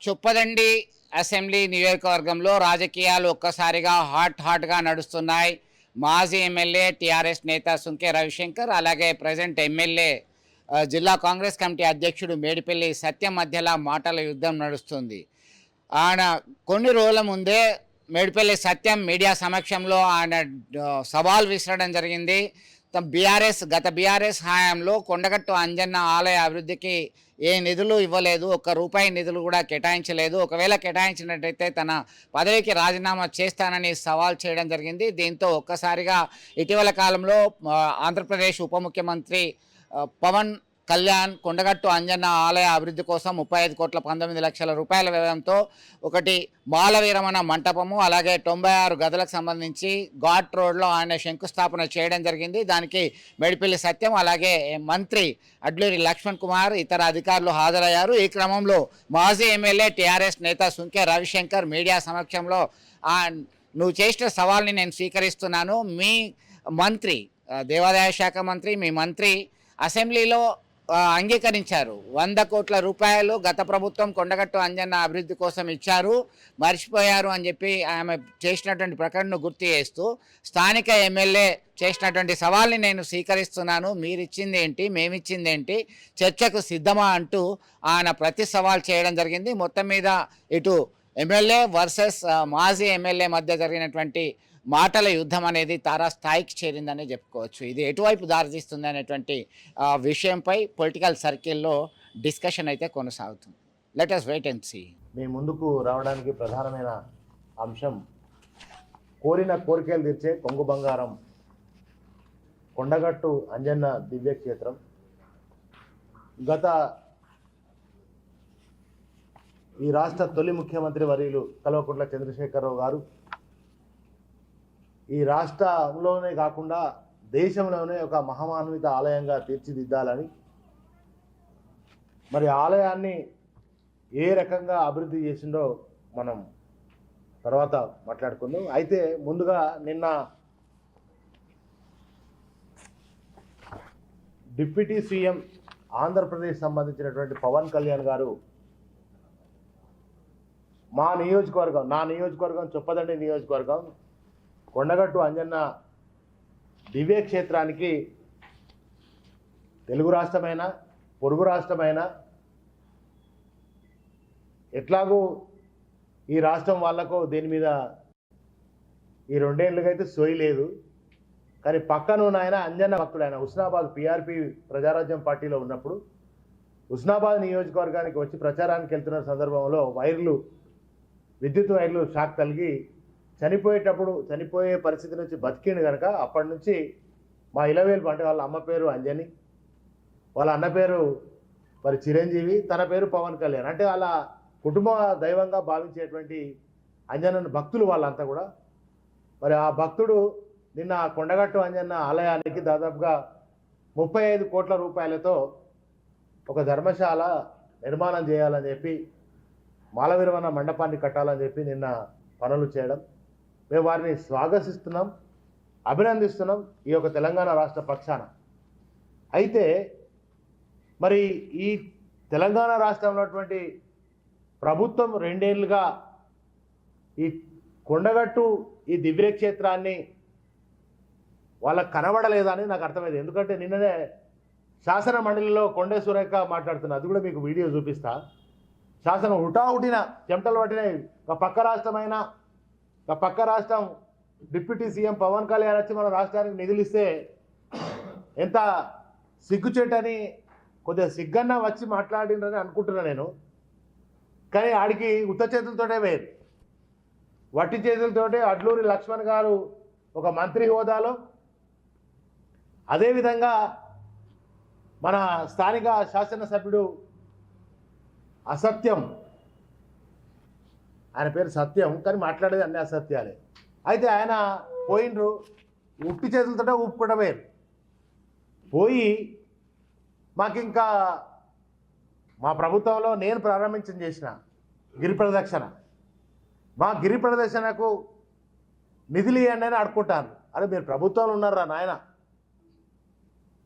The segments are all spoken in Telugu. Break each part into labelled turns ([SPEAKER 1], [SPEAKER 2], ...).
[SPEAKER 1] చొప్పదండి అసెంబ్లీ నియోజకవర్గంలో రాజకీయాలు ఒక్కసారిగా హాట్గా నడుస్తున్నాయి. మాజీ ఎమ్మెల్యే టీఆర్ఎస్ నేత సుంకే రవిశంకర్, అలాగే ప్రజెంట్ ఎమ్మెల్యే జిల్లా కాంగ్రెస్ కమిటీ అధ్యక్షుడు మేడిపల్లి సత్యం మధ్యలో మాటల యుద్ధం నడుస్తుంది. ఆయన కొన్ని రోజుల ముందే మేడిపల్లి సత్యం మీడియా సమక్షంలో ఆయన సవాల్ విసరడం జరిగింది. గత బీఆర్ఎస్ హయాంలో కొండగట్టు అంజన్న ఆలయ అభివృద్ధికి ఏ నిధులు ఇవ్వలేదు, ₹1 నిధులు కూడా కేటాయించలేదు. ఒకవేళ కేటాయించినట్టయితే తన పదవికి రాజీనామా చేస్తానని సవాల్ చేయడం జరిగింది. దీంతో ఒక్కసారిగా ఇటీవల కాలంలో ఆంధ్రప్రదేశ్ ఉప ముఖ్యమంత్రి పవన్ కళ్యాణ్ కొండగట్టు అంజన్న ఆలయ అభివృద్ధి కోసం 35,19,00,000 వ్యయంతో ఒకటి బాల విరమణ మంటపము, అలాగే 96 గదులకు సంబంధించి ఘాట్ రోడ్లో ఆయన శంకుస్థాపన చేయడం జరిగింది. దానికి మేడిపల్లి సత్యం, అలాగే మంత్రి అడ్లూరి లక్ష్మణ్ కుమార్, ఇతర అధికారులు హాజరయ్యారు. ఈ క్రమంలో మాజీ ఎమ్మెల్యే టీఆర్ఎస్ నేత సుంకే రవిశంకర్ మీడియా సమక్షంలో నువ్వు చేసిన సవాల్ని నేను స్వీకరిస్తున్నాను, మీ మంత్రి దేవాదాయ శాఖ మంత్రి, మీ మంత్రి అసెంబ్లీలో అంగీకరించారు. ₹100 కోట్ల గత ప్రభుత్వం కొండగట్టు అంజన్న అభివృద్ధి కోసం ఇచ్చారు, మర్చిపోయారు అని చెప్పి ఆమె చేసినటువంటి ప్రకటనను గుర్తు చేస్తూ స్థానిక ఎమ్మెల్యే చేసినటువంటి సవాల్ని నేను స్వీకరిస్తున్నాను, మీరిచ్చింది ఏంటి, మేమిచ్చింది ఏంటి, చర్చకు సిద్ధమా అంటూ ఆయన ప్రతి సవాల్ చేయడం జరిగింది. మొత్తం మీద ఇటు ఎమ్మెల్యే వర్సెస్ మాజీ ఎమ్మెల్యే మధ్య జరిగినటువంటి మాటల యుద్ధం అనేది తారాస్థాయికి చేరిందని చెప్పుకోవచ్చు. ఇది ఎటువైపు దారితీస్తుంది అనేటువంటి విషయంపై పొలిటికల్ సర్కిల్లో డిస్కషన్ అయితే కొనసాగుతుంది. Let us wait and see.
[SPEAKER 2] మీ ముందుకు రావడానికి ప్రధానమైన అంశం కోరిన కోరికలు తీర్చే కొంగు బంగారం కొండగట్టు అంజన్న దివ్యక్షేత్రం. ఈ రాష్ట్ర తొలి ముఖ్యమంత్రి వర్యులు కల్వకుంట్ల చంద్రశేఖరరావు గారు ఈ రాష్ట్రంలోనే కాకుండా దేశంలోనే ఒక మహామాన్విత ఆలయంగా తీర్చిదిద్దాలని, మరి ఆలయాన్ని ఏ రకంగా అభివృద్ధి చేసిండో మనం తర్వాత మాట్లాడుకుందాం. అయితే ముందుగా నిన్న డిప్యూటీ సీఎం ఆంధ్రప్రదేశ్ సంబంధించినటువంటి పవన్ కళ్యాణ్ గారు నా నియోజకవర్గం చొప్పదండి నియోజకవర్గం కొండగట్టు అంజన్న దివ్యక్షేత్రానికి తెలుగు రాష్ట్రమైన పొరుగు రాష్ట్రమైన ఎట్లాగూ ఈ రాష్ట్రం వాళ్లకు దీని మీద ఈ 2 ఏళ్ళుగా అయితే సోయి లేదు. కానీ పక్కన ఆయన అంజన్న భక్తుడు, ఆయన హుస్నాబాద్ PRP ప్రజారాజ్యం పార్టీలో ఉన్నప్పుడు హుస్నాబాద్ నియోజకవర్గానికి వచ్చి ప్రచారానికి వెళ్తున్న సందర్భంలో విద్యుత్ వైర్లు షాక్ తగిలి చనిపోయే పరిస్థితి నుంచి బతికిండు కనుక అప్పటి నుంచి మా ఇలవేలు అంటే వాళ్ళ అమ్మ పేరు అంజని, వాళ్ళ అన్న పేరు మరి చిరంజీవి, తన పేరు పవన్ కళ్యాణ్. అంటే వాళ్ళ కుటుంబ దైవంగా భావించేటువంటి అంజన్న భక్తులు వాళ్ళంతా కూడా. మరి ఆ భక్తుడు నిన్న కొండగట్టు అంజన్న ఆలయానికి దాదాపుగా ₹35 కోట్లతో ఒక ధర్మశాల నిర్మాణం చేయాలని చెప్పి, మాల విరమణ మండపాన్ని కట్టాలని చెప్పి నిన్న పనులు చేయడం మేము వారిని స్వాగతిస్తున్నాం, అభినందిస్తున్నాం ఈ యొక్క తెలంగాణ రాష్ట్ర పక్షాన. అయితే మరి ఈ తెలంగాణ రాష్ట్రంలో ఉన్నటువంటి ప్రభుత్వం 2 ఏళ్ళుగా ఈ కొండగట్టు ఈ దివ్యక్షేత్రాన్ని వాళ్ళకు కనబడలేదని నాకు అర్థమైంది. ఎందుకంటే నిన్ననే శాసన మండలిలో కొండే సురేఖ మాట్లాడుతున్నా, అది కూడా మీకు వీడియో చూపిస్తా. శాసనం హుటాహుటిన చెమటలు పట్టినాయి. పక్క రాష్ట్రం డిప్యూటీ సీఎం పవన్ కళ్యాణ్ వచ్చి మన రాష్ట్రానికి నిధులు ఇస్తే ఎంత సిగ్గుచేటని, కొద్దిగా సిగ్గన్న వచ్చి మాట్లాడిందని అనుకుంటున్నా నేను. కానీ ఆడికి ఉత్త చేతులతోటే వేరు, వట్టి చేతులతోటే అడ్లూరి లక్ష్మణ్ గారు ఒక మంత్రి హోదాలో, అదేవిధంగా మన స్థానిక శాసనసభ్యుడు అసత్యం, ఆయన పేరు సత్యం కానీ మాట్లాడేది అన్ని అసత్యాలే. అయితే ఆయన పోయిండ్రు, ఉట్టి చేతులతో ఊపుకుంటూ పోయి మాకింకా మా ప్రభుత్వంలో నేను చేసిన గిరి ప్రదక్షిణ, మా గిరి ప్రదక్షిణకు నిధులు ఇవ్వండి అని అడుక్కుంటాను. అరే మీరు ప్రభుత్వంలో ఉన్నారా నాయన,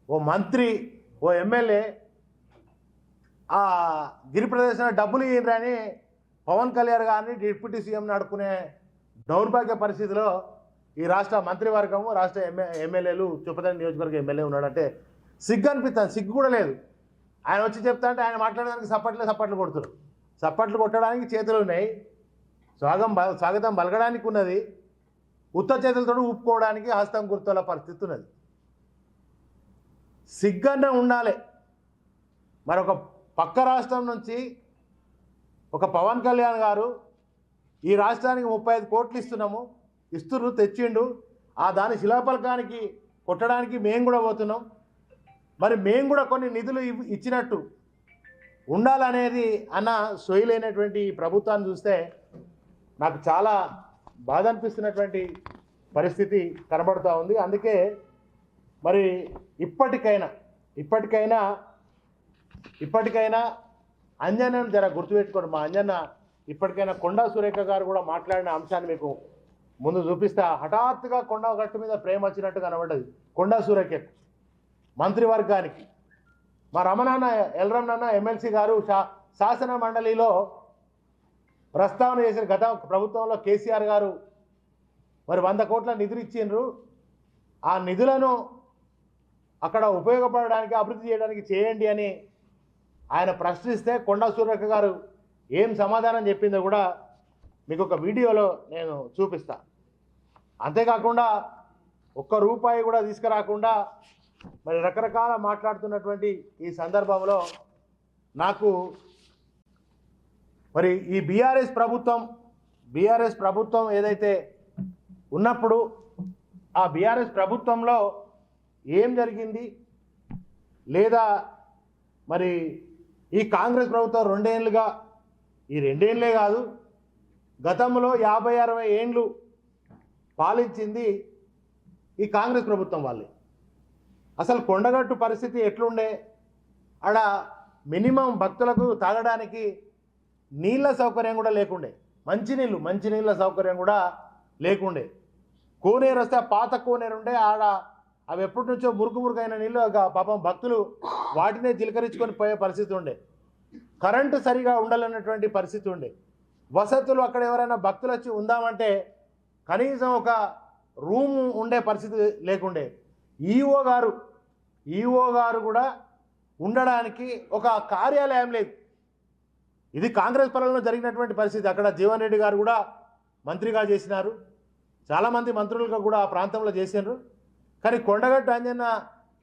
[SPEAKER 2] ఓ మంత్రి ఓ ఎమ్మెల్యే ఆ గిరి ప్రదర్శన డబ్బులు ఇయ్యండి అని పవన్ కళ్యాణ్ గారిని డిప్యూటీ సీఎంని అడుక్కునే దౌర్భాగ్య పరిస్థితిలో ఈ రాష్ట్ర మంత్రివర్గము రాష్ట్ర ఎమ్మెల్యేలు చుప్పదండి నియోజకవర్గ ఎమ్మెల్యే ఉన్నాడంటే సిగ్గు అనిపిస్తుంది. సిగ్గు కూడా లేదు. ఆయన వచ్చి చెప్తా అంటే ఆయన మాట్లాడడానికి సప్పట్లు కొడుతున్నారు. సప్పట్లు కొట్టడానికి చేతులు ఉన్నాయి, స్వాగతం పలకడానికి ఉన్నది, ఉత్త చేతులతో ఊపుకోవడానికి హస్తం గుర్తుల పరిస్థితి ఉన్నది. సిగ్గన్న ఉండాలి. మరొక పక్క రాష్ట్రం నుంచి ఒక పవన్ కళ్యాణ్ గారు ఈ రాష్ట్రానికి 35 కోట్లు ఇస్తున్నారు, తెచ్చిండు. దాని శిలాఫలకానికి కొట్టడానికి మేము కూడా పోతున్నాం. మరి మేము కూడా కొన్ని నిధులు ఇచ్చినట్టు ఉండాలనేది అన్న సొయ్యలేనటువంటి ప్రభుత్వాన్ని చూస్తే నాకు చాలా బాధ అనిపిస్తున్నటువంటి పరిస్థితి కనబడుతూ ఉంది. అందుకే మరి ఇప్పటికైనా అంజన్నను జర గుర్తుపెట్టుకోండి. మా అంజన్న ఇప్పటికైనా కొండా సురేఖ గారు కూడా మాట్లాడిన అంశాన్ని మీకు ముందు చూపిస్తా. హఠాత్తుగా కొండ గట్టు మీద ప్రేమ వచ్చినట్టు కనబడ్డది కొండా సురేఖ మంత్రివర్గానికి. మా రమణాన్న ఎల్రమణన్న ఎమ్మెల్సీ గారు శాసన మండలిలో ప్రస్తావన చేసిన గత ప్రభుత్వంలో కేసీఆర్ గారు మరి 100 కోట్ల నిధులు ఇచ్చిండ్రు. ఆ నిధులను అక్కడ ఉపయోగపడడానికి అభివృద్ధి చేయడానికి చేయండి అని ఆయన ప్రశ్నిస్తే కొండా సురేఖ గారు ఏం సమాధానం చెప్పిందో కూడా మీకు ఒక వీడియోలో నేను చూపిస్తా. అంతేకాకుండా ₹1 కూడా తీసుకురాకుండా మరి రకరకాల మాట్లాడుతున్నటువంటి ఈ సందర్భంలో నాకు మరి ఈ బీఆర్ఎస్ ప్రభుత్వం ఏదైతే ఉన్నప్పుడు ఆ బీఆర్ఎస్ ప్రభుత్వంలో ఏం జరిగింది, లేదా మరి ఈ కాంగ్రెస్ ప్రభుత్వం 2 ఏళ్ళుగా, ఈ 2 ఏళ్ళే కాదు గతంలో 50-60 ఏళ్ళు పాలించింది ఈ కాంగ్రెస్ ప్రభుత్వం వాళ్ళే. అసలు కొండగట్టు పరిస్థితి ఎట్లుండే, ఆడ మినిమం భక్తులకు తాగడానికి నీళ్ళ సౌకర్యం కూడా లేకుండే, మంచినీళ్ళ సౌకర్యం కూడా లేకుండే. కోనేరు వస్తే పాత కోనేరు ఉండే, ఆడ అవి ఎప్పటి నుంచో మురుగైన నీళ్ళు పాపం భక్తులు వాటినే చిలకరించుకొని పోయే పరిస్థితి ఉండే. కరెంటు సరిగా ఉండాలన్నటువంటి పరిస్థితి ఉండే. వసతులు అక్కడ ఎవరైనా భక్తులు వచ్చి ఉందామంటే కనీసం ఒక రూము ఉండే పరిస్థితి లేకుండే. ఈఓ గారు కూడా ఉండడానికి ఒక కార్యాలయం లేదు. ఇది కాంగ్రెస్ పాలనలో జరిగినటువంటి పరిస్థితి. అక్కడ జీవన్ రెడ్డి గారు కూడా మంత్రిగా చేసినారు, చాలామంది మంత్రులుగా కూడా ఆ ప్రాంతంలో చేసినారు. కానీ కొండగట్టు అంజన్న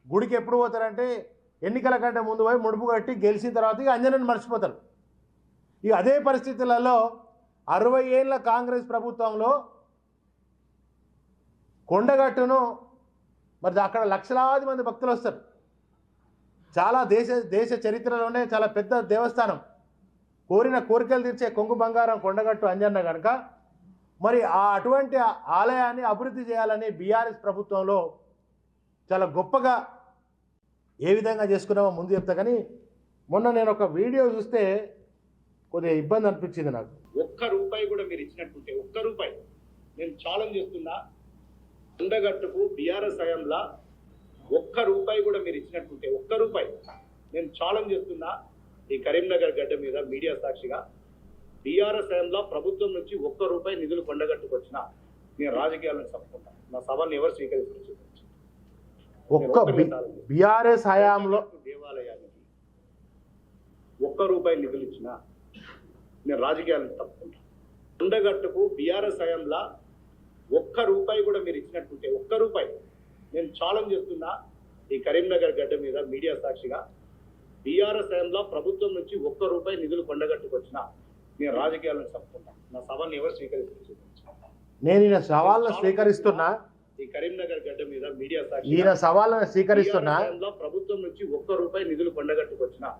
[SPEAKER 2] గుడికి ఎప్పుడు పోతారంటే ఎన్నికల కంటే ముందు పోయి ముడుపు కట్టి గెలిచిన తర్వాత ఇక అంజన్నని మర్చిపోతారు. ఇక అదే పరిస్థితులలో 60 ఏళ్ళ కాంగ్రెస్ ప్రభుత్వంలో కొండగట్టును మరి అక్కడ లక్షలాది మంది భక్తులు వస్తారు. చాలా దేశ చరిత్రలోనే చాలా పెద్ద దేవస్థానం, కోరిన కోరికలు తీర్చే కొంగు బంగారం కొండగట్టు అంజన్న కనుక మరి అటువంటి ఆలయాన్ని అభివృద్ధి చేయాలని బీఆర్ఎస్ ప్రభుత్వంలో చాలా గొప్పగా ఏ విధంగా చేసుకున్నామో ముందు చెప్తా. కానీ మొన్న నేను ఒక వీడియో చూస్తే కొద్దిగా ఇబ్బంది అనిపించింది నాకు.
[SPEAKER 3] ₹1 కూడా మీరు ఇచ్చినట్టుంటే ₹1 నేను ఛాలెంజ్ చేస్తున్నా, కొండగట్టుకు బీఆర్ఎస్ హయాంలో ₹1 కూడా మీరు ఇచ్చినట్టుంటే ₹1 నేను ఛాలెంజ్ చేస్తున్నా, ఈ కరీంనగర్ గడ్డ మీద మీడియా సాక్షిగా బీఆర్ఎస్ హయాంలో ప్రభుత్వం నుంచి ₹1 నిధులు కొండగట్టుకు వచ్చినా నేను రాజకీయాలను తప్పుకుంటా. నా సవాల్ని ఎవరు స్వీకరిస్తారు?
[SPEAKER 2] బీఆర్ఎస్ హయాంలో
[SPEAKER 3] దేవాలయానికి ₹1 నిధులు ఇచ్చినా నేను రాజకీయాలను తప్పుకుంటా. కొండగట్టుకు బీఆర్ఎస్ హయాంలో ₹1 కూడా మీరు ఇచ్చినట్టుంటే ₹1 నేను ఛాలెంజ్ చేస్తున్నా, ఈ కరీంనగర్ గడ్డ మీద మీడియా సాక్షిగా బీఆర్ఎస్ హయాంలో ప్రభుత్వం నుంచి ₹1 నిధులు కొండగట్టుకు వచ్చినా నేను రాజకీయాలను తప్పుకుంటా. నా సవాల్ని ఎవరు స్వీకరిస్తారు?
[SPEAKER 2] నేను ఈయన సవాళ్ళను స్వీకరిస్తున్నా.
[SPEAKER 3] ఈ కరీంనగర్ గడ్డ మీద మీడియా సాక్షి
[SPEAKER 2] ఈయన సవాళ్ళను స్వీకరిస్తున్నా.
[SPEAKER 3] ప్రభుత్వం నుంచి ₹1 నిధులు కొండగట్టుకు వచ్చినా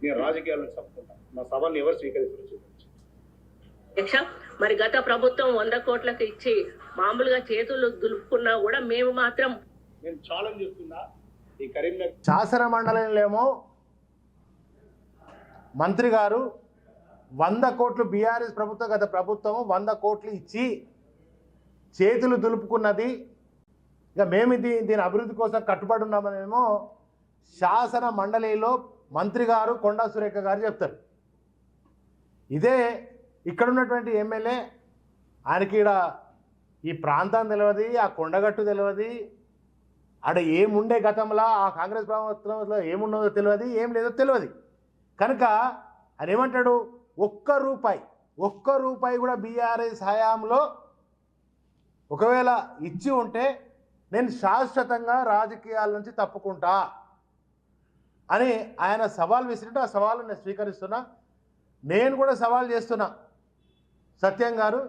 [SPEAKER 3] నేను రాజకీయాలను తప్పుకుంటా. నా సవాల్ని ఎవరు స్వీకరిస్తారు?
[SPEAKER 4] మరి గత ప్రభుత్వం 100 కోట్లకు ఇచ్చి మామూలుగా చేతులు దులుపుకున్నా కూడా మేము మాత్రం
[SPEAKER 3] నేను ఛాలెంజ్ చేస్తున్నా, ఈ కరీంనగర్
[SPEAKER 2] శాసన మండలిలో ఏమో మంత్రి గారు 100 కోట్లు బీఆర్ఎస్ ప్రభుత్వం గత ప్రభుత్వం 100 కోట్లు ఇచ్చి చేతులు దులుపుకున్నది, ఇక మేము దీని అభివృద్ధి కోసం కట్టుబడి ఉన్నామనేమో శాసన మండలిలో మంత్రి గారు కొండా సురేఖ గారు చెప్తారు. ఇదే ఇక్కడ ఉన్నటువంటి ఎమ్మెల్యే ఆయనకి ఈడ ఈ ప్రాంతం తెలియదు, ఆ కొండగట్టు తెలియదు, ఆడ ఏముండే గతంలో ఆ కాంగ్రెస్ ప్రభుత్వంలో ఏమున్నదో తెలియదు, ఏం లేదో తెలియదు. కనుక ఆయన ఏమంటాడు, ఒక్క రూపాయి కూడా బీఆర్ఎస్ హయాంలో ఒకవేళ ఇచ్చి ఉంటే నేను శాశ్వతంగా రాజకీయాల నుంచి తప్పుకుంటా అని ఆయన సవాల్ విసిరితే ఆ సవాలు నేను స్వీకరిస్తున్నా. నేను కూడా సవాల్ చేస్తున్నా, సత్యం గారు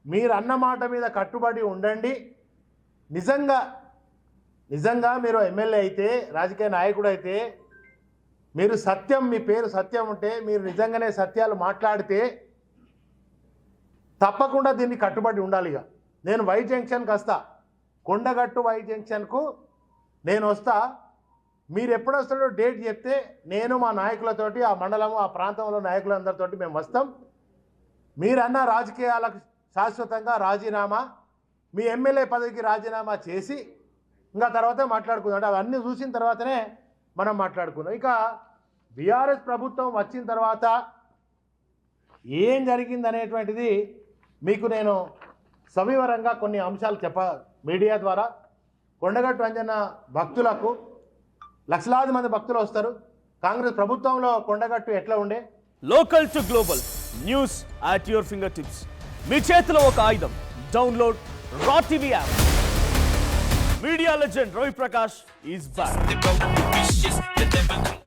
[SPEAKER 2] మీరు అన్న మాట మీద కట్టుబడి ఉండండి. నిజంగా మీరు ఎమ్మెల్యే అయితే, రాజకీయ నాయకుడు అయితే, మీరు సత్యం, మీ పేరు సత్యం ఉంటే, మీరు నిజంగానే సత్యాలు మాట్లాడితే తప్పకుండా దీన్ని కట్టుబడి ఉండాలి. ఇక నేను వై జంక్షన్కి వస్తా, కొండగట్టు వై జంక్షన్కు నేను వస్తా. మీరు ఎప్పుడు వస్తాడో డేట్ చెప్తే నేను మా నాయకులతోటి, ఆ మండలము ఆ ప్రాంతంలో నాయకులందరితోటి మేము వస్తాం. మీరన్న రాజకీయాలకు శాశ్వతంగా రాజీనామా, మీ ఎమ్మెల్యే పదవికి రాజీనామా చేసి ఇంకా తర్వాత మాట్లాడుకుందాం. అంటే అవన్నీ చూసిన తర్వాతనే మనం మాట్లాడుకున్నాం. ఇక బీఆర్ఎస్ ప్రభుత్వం వచ్చిన తర్వాత ఏం జరిగిందనేటువంటిది మీకు నేను సవివరంగా కొన్ని అంశాలు మీడియా ద్వారా. కొండగట్టు అంజన్న భక్తులకు లక్షలాది మంది భక్తులు వస్తారు. కాంగ్రెస్ ప్రభుత్వంలో కొండగట్టు ఎట్లా ఉండే?
[SPEAKER 5] Local to global news at your finger tips. మీ చేతిలో ఒక ఆయుధం. Download raw TV app. Media legend Ravi Prakash is back.